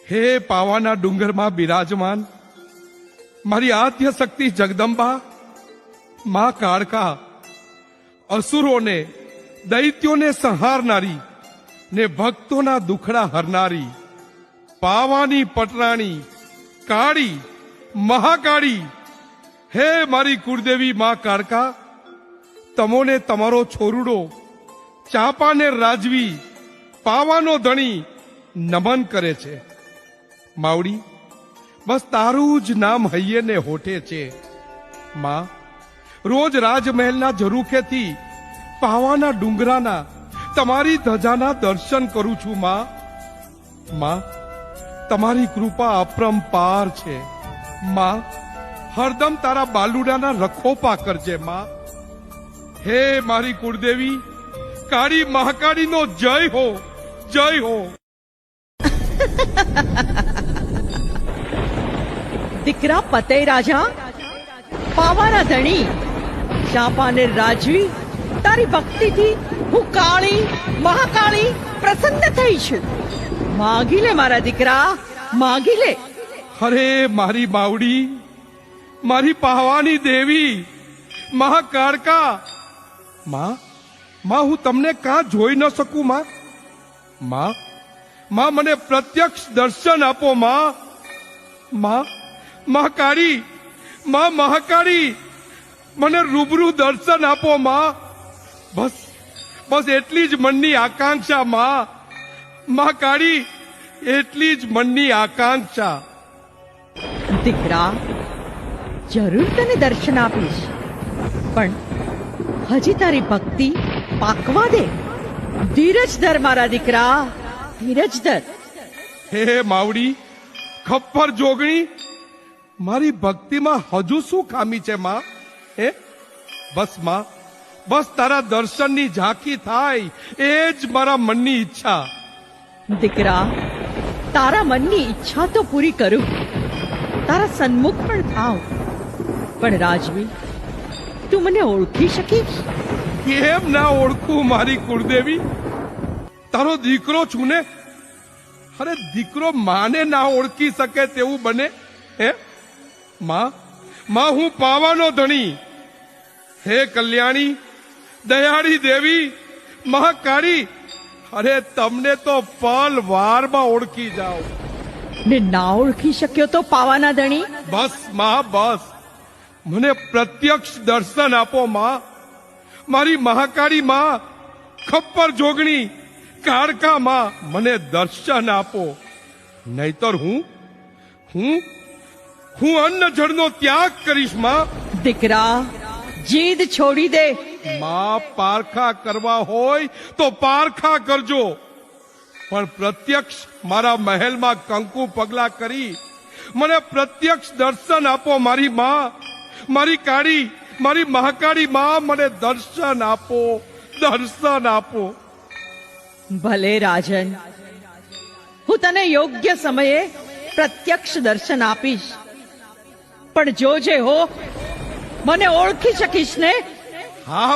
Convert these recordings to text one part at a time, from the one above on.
હે પાવાના ડુંગરમાં બિરાજમાન મારી આદ્ય શક્તિ જગદંબા, માં કાળકા, અસુરોને દૈત્યોને સંહારનારી ને ભક્તોના દુખડા હરનારી, પાવાની પટરાણી, કાળી, મહાકાળી, હે મારી કુળદેવી માં કાળકા, તમોને તમારો છોરુડો ચાંપાને રાજવી પાવાનો ધણી નમન કરે છે. માવડી, બસ તારું જ નામ હૈયે ને હોઠે છે. માં, રોજ રાજમહેલના ઝરૂખેથી પાવાના ડુંગરાના તમારી ધજાના દર્શન કરું છું. માં, તમારી કૃપા અપરંપાર છે. માં, હરદમ તારા બાલુડાના રખોપા કરજે. માં, હે મારી કુળદેવી કાળી મહાકાળીનો જય હો, જય હો. દીકરા પતય રાજા, પાવાના ધણી, ચાંપાને રાજવી, તારી ભક્તિથી હું કાળી મહાકાળી પ્રસન્ન થઈ છું. માગી લે મારા દીકરા, માગી લે. અરે મારી માવડી, મારી પાવાની દેવી, મહાકાળકા, માં, હું તમને કાં જોઈ ન શકું? માં, મને પ્રત્યક્ષ દર્શન આપો. મહાકાળી, મહાકાળી, મને રૂબરૂ દર્શન આપો. બસ એટલી જ મનની આકાંક્ષા. મહાકાળી, એટલી જ મનની આકાંક્ષા. દીકરા, જરૂર તને દર્શન આપીશ, પણ હજી તારી ભક્તિ પાકવા દે. ધીરજ ધર મારા દીકરા, ધીરજ ધર. હે માવડી, ખપ્પર જોગણી, મારી ભક્તિમાં હજુ શું ખામી છે? હે બસ તારા દર્શનની ઝાંખી થાય એ જ મારા મનની ઈચ્છા. દીકરા, તારા મનની ઈચ્છા તો પૂરી કરું, તારા સન્મુખ પણ થાવ. પણ રાજવી, તું મને ઓળખી શકીશ? કેમ ના ઓળખું મારી કુળદેવી? તારો દીકરો છું ને. અરે દીકરો માને ના ઓળખી શકે તેવું બને? હે માં, હું પાવાનો ધણી. હે કલ્યાણી, દયાળી દેવી, મહાકાળી, અરે તમને તો પલ વારમાં ઓળખી જાઓ. ને ના ઓળખી શક્યો તો પાવાના ધણી? બસ મને પ્રત્યક્ષ દર્શન આપો. મારી મહાકાળી માં, ખપ્પર જોગણી, કાળકા માં, મને દર્શન આપો. નહીતર હું અન્ન જળનો ત્યાગ કરીશ. દીકરા, જીદ છોડી દે. પારખા કરવા હોય તો પારખા કરજો, પણ પ્રત્યક્ષ મારા મહેલમાં કંકુ પગલા કરી મને પ્રત્યક્ષ દર્શન આપો. મારી માં, મારી કાળી, મારી મહાકાળી માં, મને દર્શન આપો, દર્શન આપો. ભલે રાજન, હું તને યોગ્ય સમયે પ્રત્યક્ષ દર્શન આપીશ, પણ જોજે હો, મને ઓળખી શકીશ ને? હા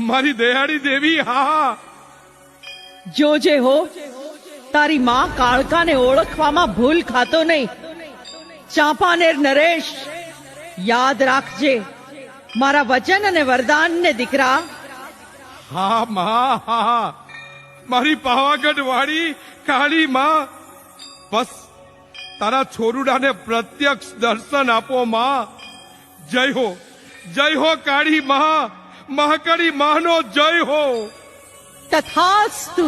મારી દયાળી દેવી, હા. જોજે હો, તારી માં કાળકાને ઓળખવામાં ભૂલ ખાતો નહીં. ચાંપાનેર નરેશ, યાદ રાખજે મારા વચન અને વરદાનને દીકરા. હા મારી પાવાગઢ વાળી કાળી માં, બસ તારા છોરુડાને પ્રત્યક્ષ દર્શન આપો. જય હો કાળી મહાકાળી માનો જય હો. તથાસ્તુ.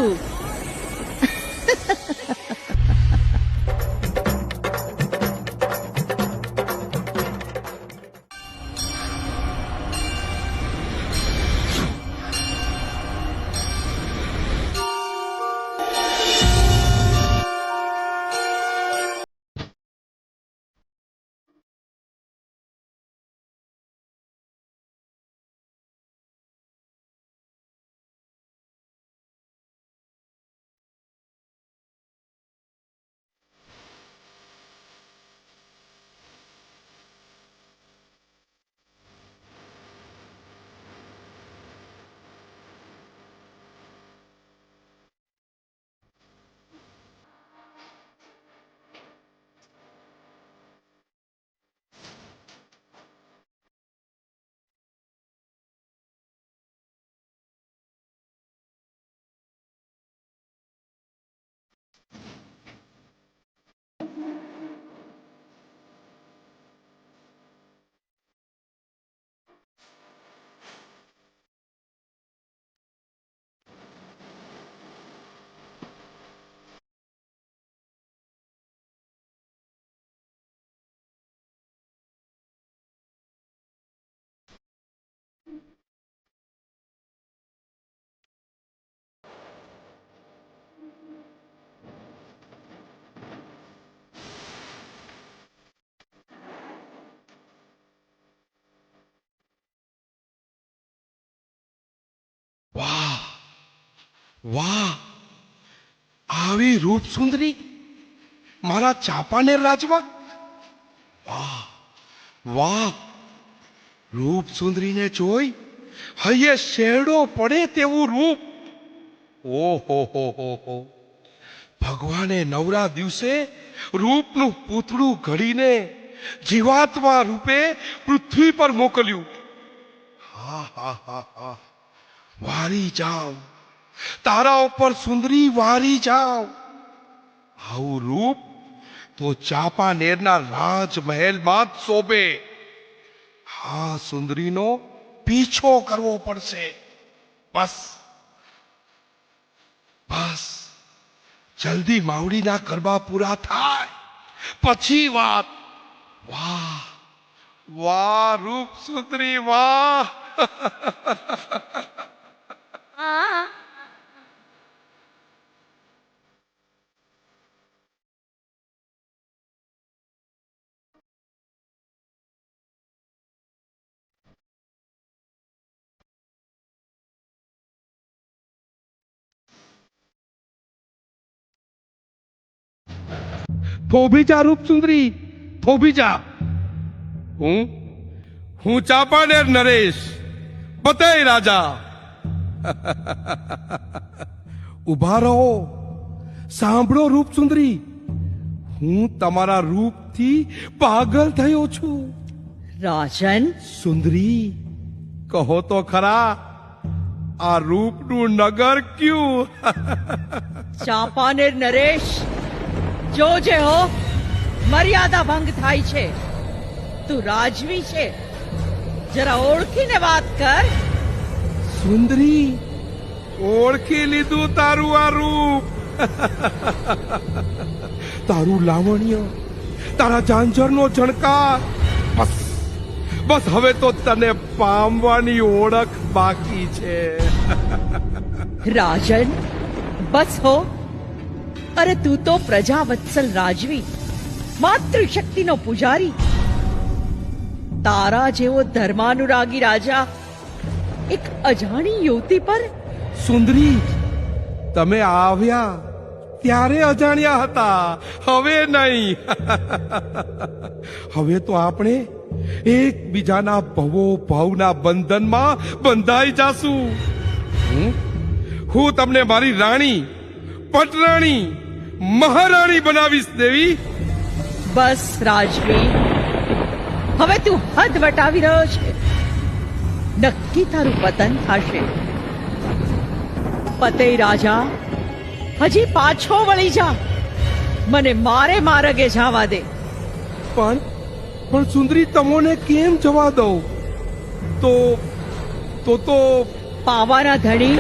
વાહ વાહ, આવી રૂપ સુંદરી મારા ચાંપાનેર રાજમાં. વાહ વાહ, રૂપ સુંદરીને જોઈ હૈયે શેરડો પડે તેવું રૂપ. ઓહો હો હો હો, ભગવાને નવરા દિવસે રૂપનું પૂતળું ઘડીને જીવાત્મા રૂપે પૃથ્વી પર મોકલ્યું. હા હા હા હા, વારી જાવ તારા ઉપર સુંદરી, વારી જાવ. આવું રૂપ તો ચાંપાનેરના રાજમહેલમાં જ શોભે. હા, સુંદરીનો પીછો કરવો પડશે. બસ બસ, જલ્દી માવડીના ગરબા પૂરા થાય પછી વાત. વાહ વાહ, રૂપ સુંદરી વાહ. થોભી જા રૂપ સુંદરી, થોભી જા. હું ચાંપાનેર નરેશ, પતઈ રાજા. ઉભા રહો, સાંભળો રૂપ સુંદરી, હું તમારા રૂપથી પાગલ થયો છું. રાજન, સુંદરી, કહો તો ખરા, આ રૂપનું નગર ક્યું? ચાંપાનેર નરેશ, જોજે હો, મર્યાદા ભંગ થાય છે. તું રાજવી છે, જરા ઓળખીને વાત કર. સુંદરી, ઓળખી લીધું તારું આ રૂપ. તારું લાવણ્ય, તારા ઝાંઝરનો ઝણકાર. બસ બસ, હવે તો તને પામવાની ઓળખ બાકી છે. રાજન, બસ હો. અરે તું તો પ્રજાવત્સલ રાજવી, માતૃશક્તિનો પૂજારી. તારા જેવો ધર્માનુરાગી રાજા એક અજાણી યુવતી પર. સુંદરી, તમે આવ્યા ત્યારે અજાણ્યા હતા, હવે નહીં. હવે તો આપણે એકબીજાના ભવો ભાવના બંધનમાં બંધાઈ જાશું. હું તમને મારી રાણી, પટરાણી, મહારાણી બનાવીશ દેવી. બસ રાજવી, હવે તું હદ વટાવી રહ્યો છે. નક્કી તારું પતન થશે. પતઈ રાજા, હજી પાછો વળી જા. મને મારે માર્ગે જવા દે. પણ સુંદરી, તમોને કેમ જવા દઉં? તો પાવાના ધણી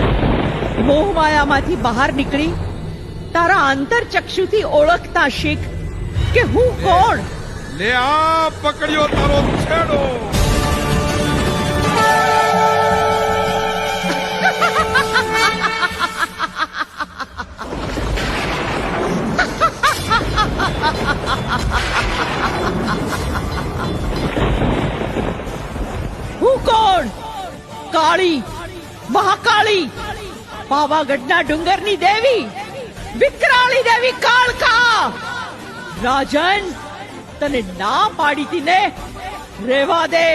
મોહમાયામાંથી બહાર નીકળી તારા આંતરચક્ષુથી ઓળખતા શીખ કે હું કોણ. લે આ પકડ્યો તારો છેડો. હું કોણ? કાળી, મહાકાળી, પાવાગઢના ડુંગરની દેવી, વિકરાળી દેવી કાળકા. રાજન, તને ના પાડી હતી ને, રેવા દે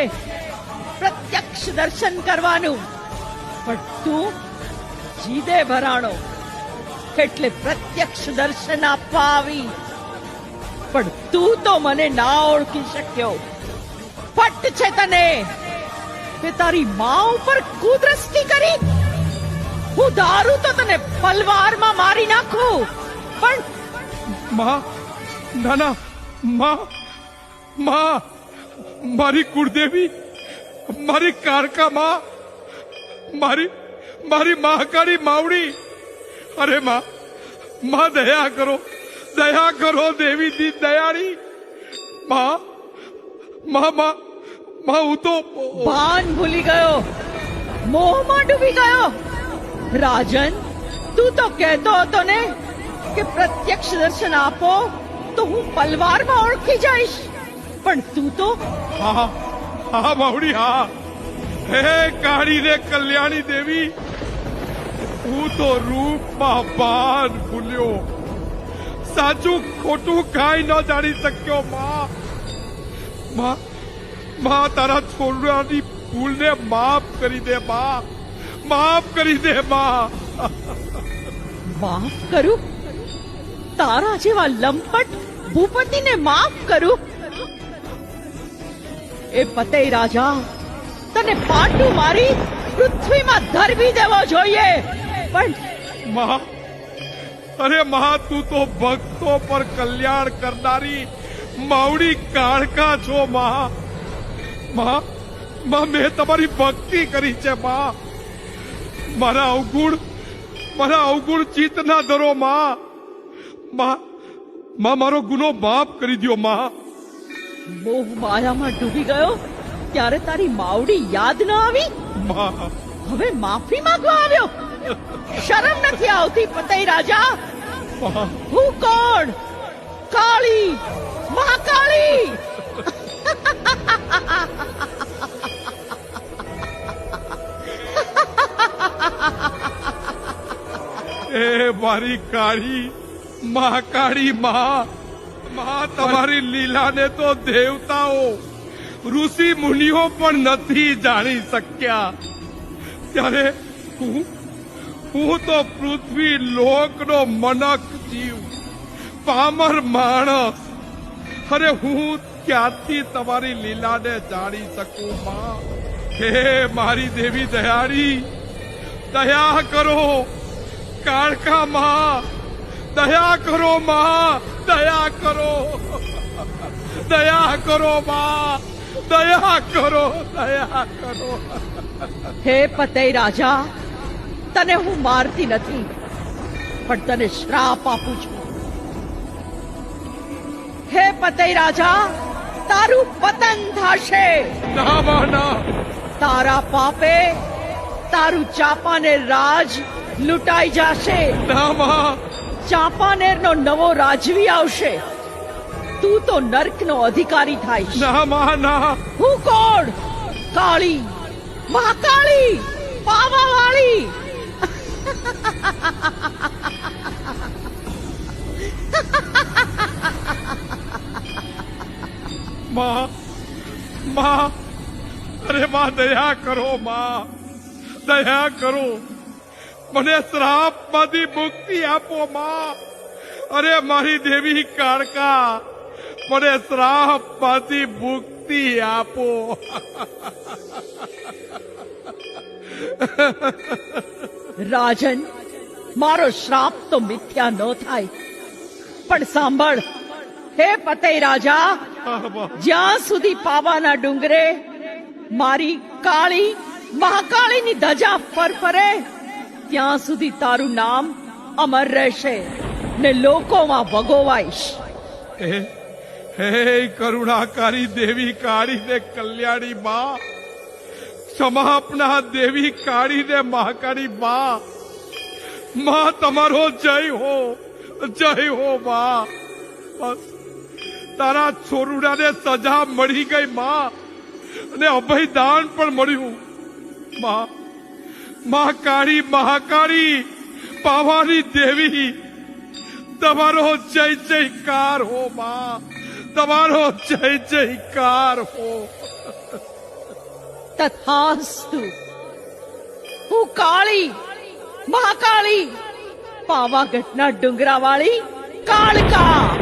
પ્રત્યક્ષ દર્શન કરવાનું. પણ તું જીદે ભરાણો એટલે પ્રત્યક્ષ દર્શન આપવા આવી. પણ તું તો મને ના ઓળખી શક્યો. ફટ છે તને કે તારી મા ઉપર કુદ્રષ્ટિ કરી. હું ધારું તો તને પલવારમાં મારી નાખું, પણ માં, નાના માં, માં, મારી કુળદેવી, મારી કાળકા માં, મારી મહાકાળી માવડી. અરે માં, દયા કરો, દયા કરો દેવી દી દયાળી. માં, હું તો ભાન ભૂલી ગયો, મોહમાં ડૂબી ગયો. રાજન, તું તો કહેતો હતો ને કે પ્રત્યક્ષ દર્શન આપો તો હું પલવારમાં ઓળખી જઈશ. પણ તું તો હા માવડી, હા. હે કાળી રે કલ્યાણી દેવી, હું તો રૂપમાં ભાન ભૂલ્યો, સાચું ખોટું કાંઈ ન જાણી શક્યો. માં તારા છોડવાની ભૂલને માફ કરી દે માં, માફ કરી દે માં. માફ કરું? તારા જેવા લંપટ ભૂપતિને માફ કરું? એ પતઈ રાજા, તને પાટું મારી પૃથ્વીમાં ધરવી દેવો જોઈએ. પણ માં, અરે માં, તું તો ભક્તો પર કલ્યાણ કરનારી માવડી કાળકા છો માં. માં, મેં તમારી ભક્તિ કરી છે માં. મારા અવગુણ ચિત્ત ના ધરો માં. મારો ગુનો માફ કરી દ્યો માં. મોહ માયામાં ડૂબી ગયો ત્યારે તારી માવડી યાદ ન આવી? માં, હવે માફી માંગવા આવ્યો? શરમ નથી આવતી પતઈ રાજા? હું કોણ? કાળી, મહાકાળી. એ મારી કાળી મહાકાળી માં, તમારી લીલાને તો દેવતાઓ ઋષિ મુનિઓ પણ નથી જાણી શક્યા. ત્યારે હું તો પૃથ્વી લોકનો મનક જીવ, પામર માણસ. અરે હું ક્યાંથી તમારી લીલાને જાણી શકું માં? હે મારી દેવી દયાળી, દયા કરો. કાળકા માં, દયા કરો માં, દયા કરો. દયા કરો માં, દયા કરો, દયા કરો. હે પતઈ રાજા, તને હું મારતી નથી, પણ તને શ્રાપ આપું છું. હે પતઈ રાજા, તારું પતન થશે. ના માં, ના. તારા પાપે તારું ચાંપાનેર રાજ લૂંટાઈ જશે. ના માં, ચાંપાનેરનો નવો રાજવી આવશે. તું તો નર્કનો અધિકારી થાઈશ. ના માં, ના. હું કોણ? કાળી, મહાકાળી, પાવાવાળી. માં, અરે માં, દયા કરો માં, દયા કરો. મને શ્રાપમાંથી મુક્તિ આપો માં. અરે મારી દેવી કાળકા, મને શ્રાપમાંથી મુક્તિ આપો. રાજન, મારો શ્રાપ તો મિથ્યા ન થાય, પણ સાંભળ હે પતઈ રાજા, જ્યાં સુધી પાવાના ડુંગરે મારી કાળી મહાકાળીની ધજા ફરફરે ત્યાં સુધી તારું નામ અમર રહેશે ને લોકોમાં વગોવાઈશ. હે કરુણાકારી દેવી કાળી ને કલ્યાણી માં, ક્ષમા આપના દેવી કાળી ને મહાકાળી માં. માં, તમારો જય હો, જય હો માં. બસ તારા છોરુડાને સજા મળી ગઈ માં, અને અભયદાન પણ મળ્યું માં. મહાકાળી મહાકાળી પાવાની દેવી, તમારો જય જયકાર હો માં, તમારો જય જયકાર હો. તથાસ્તુ. હું કાળી મહાકાળી પાવાગઢના ડુંગરાવાળી કાળકા.